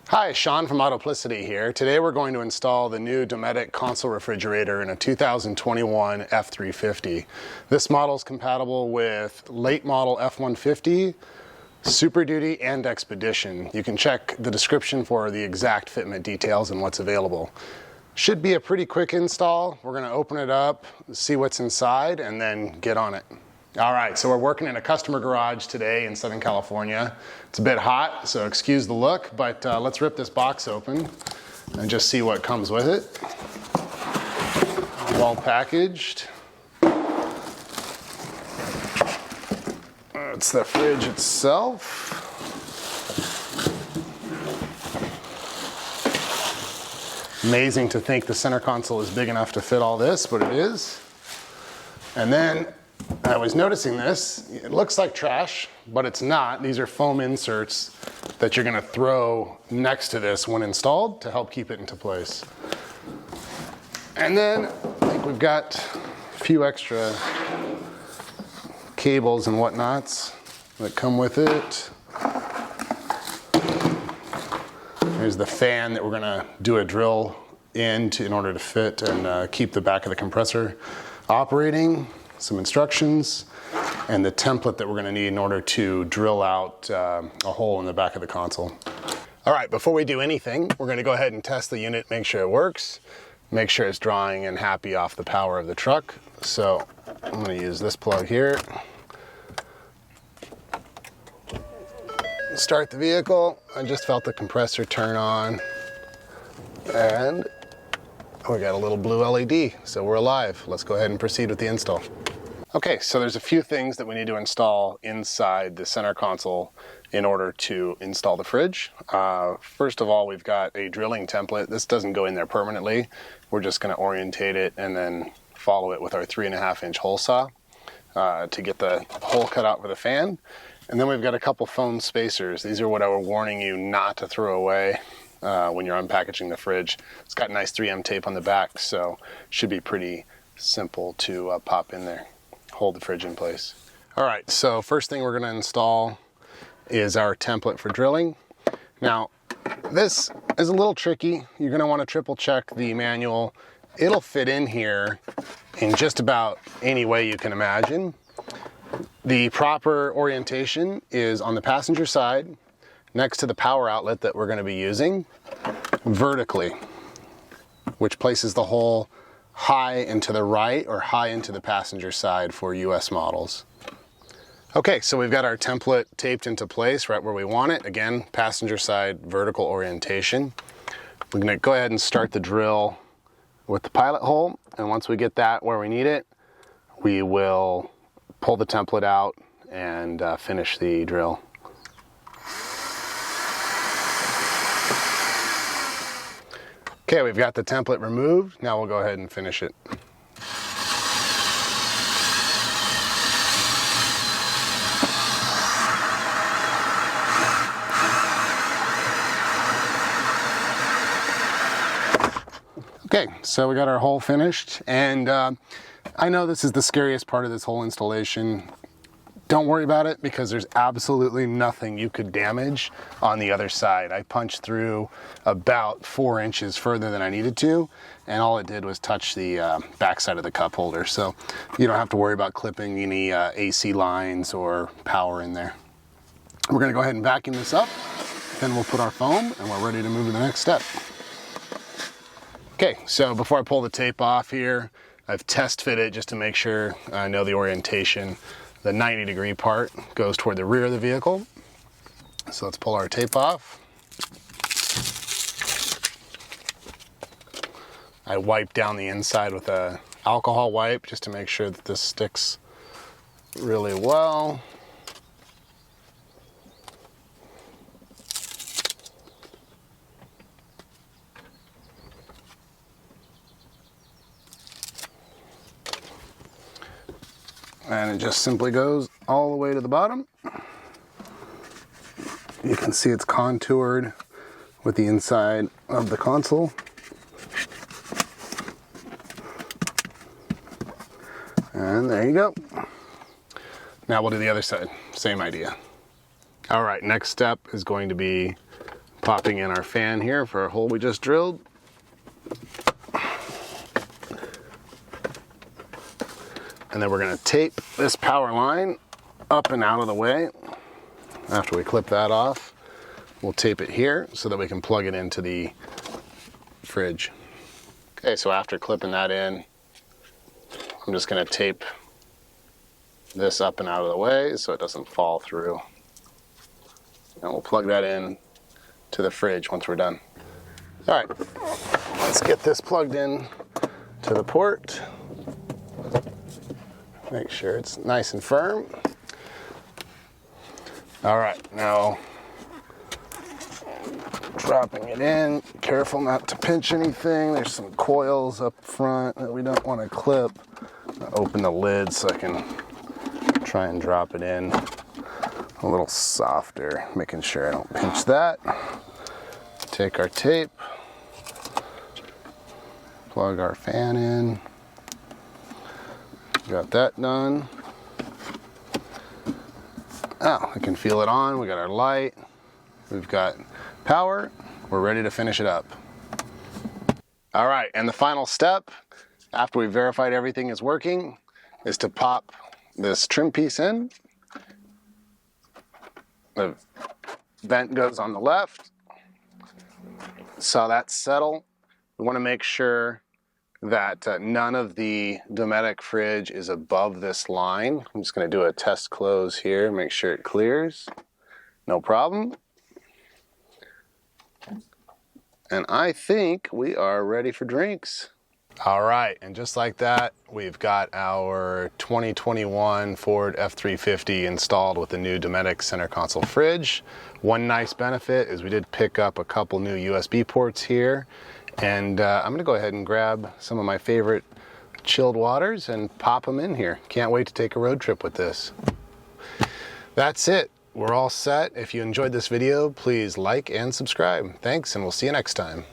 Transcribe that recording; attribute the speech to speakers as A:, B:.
A: Hi, Sean from Autoplicity here. Today we're going to install the new Dometic console refrigerator in a 2021 F350. This model is compatible with late model F150, Super Duty, and Expedition. You can check the description for the exact fitment details and what's available. Should be a pretty quick install. We're going to open it up, see what's inside, and then get on it. All right, so we're working in a customer garage today in Southern California. It's a bit hot, so excuse the look, but let's rip this box open and just see what comes with it. Well packaged. It's the fridge itself. Amazing to think the center console is big enough to fit all this, but it is. And then I was noticing this, it looks like trash, but it's not. These are foam inserts that you're gonna throw next to this when installed to help keep it into place. And then I think we've got a few extra cables and whatnots that come with it. Here's the fan that we're gonna do a drill in order to fit and keep the back of the compressor operating. Some instructions, and the template that we're going to need in order to drill out a hole in the back of the console. All right, before we do anything, we're going to go ahead and test the unit, make sure it works, make sure it's drawing and happy off the power of the truck. So I'm going to use this plug here. Start the vehicle. I just felt the compressor turn on, and we got a little blue LED, so we're alive. Let's go ahead and proceed with the install. Okay, so there's a few things that we need to install inside the center console in order to install the fridge. First of all, we've got a drilling template. This doesn't go in there permanently. We're just going to orientate it and then follow it with our 3.5-inch hole saw to get the hole cut out for the fan. And then we've got a couple foam spacers. These are what I was warning you not to throw away when you're unpackaging the fridge. It's got nice 3M tape on the back, so should be pretty simple to pop in there. Hold the fridge in place. All right, so first thing we're going to install is our template for drilling. Now, this is a little tricky. You're going to want to triple check the manual. It'll fit in here in just about any way you can imagine. The proper orientation is on the passenger side, next to the power outlet that we're going to be using, vertically, which places the hole high and to the right or high into the passenger side for US models. Okay, so we've got our template taped into place right where we want it. Again, passenger side vertical orientation. We're going to go ahead and start the drill with the pilot hole, and once we get that where we need it, we will pull the template out and finish the drill. Okay, we've got the template removed. Now we'll go ahead and finish it. Okay, so we got our hole finished, and I know this is the scariest part of this whole installation. Don't worry about it because there's absolutely nothing you could damage on the other side. I punched through about 4 inches further than I needed to, and all it did was touch the back side of the cup holder. So you don't have to worry about clipping any AC lines or power in there. We're gonna go ahead and vacuum this up, then we'll put our foam and we're ready to move to the next step. Okay, so before I pull the tape off here, I've test fit it just to make sure I know the orientation. The 90-degree part goes toward the rear of the vehicle. So let's pull our tape off. I wipe down the inside with a alcohol wipe just to make sure that this sticks really well. And it just simply goes all the way to the bottom. You can see it's contoured with the inside of the console. And there you go. Now we'll do the other side, same idea. All right, next step is going to be Popping in our fan here for a hole we just drilled. And then we're going to tape this power line up and out of the way. After we clip that off, we'll tape it here so that we can plug it into the fridge. Okay, so after clipping that in, I'm just going to tape this up and out of the way so it doesn't fall through. And we'll plug that in to the fridge once we're done. All right, let's get this plugged in to the port. Make sure it's nice and firm. All right, now dropping it in. Careful not to pinch anything. There's some coils up front that we don't want to clip. I'll open the lid so I can try and drop it in a little softer, making sure I don't pinch that. Take our tape, plug our fan in. Got that done. Oh, I can feel it on. We got our light. We've got power. We're ready to finish it up. All right, and the final step, after we've verified everything is working, is to pop this trim piece in. The vent goes on the left. Saw that settle. We want to make sure that none of the Dometic fridge is above this line. I'm just going to do a test close here, make sure it clears. No problem. And I think we are ready for drinks. All right, and just like that, we've got our 2021 Ford F350 installed with the new Dometic Center Console Fridge. One nice benefit is we did pick up a couple new USB ports here, and I'm gonna go ahead and grab some of my favorite chilled waters and pop them in here. Can't wait to take a road trip with this. That's it. We're all set. If you enjoyed this video, please like and subscribe. Thanks, and we'll see you next time.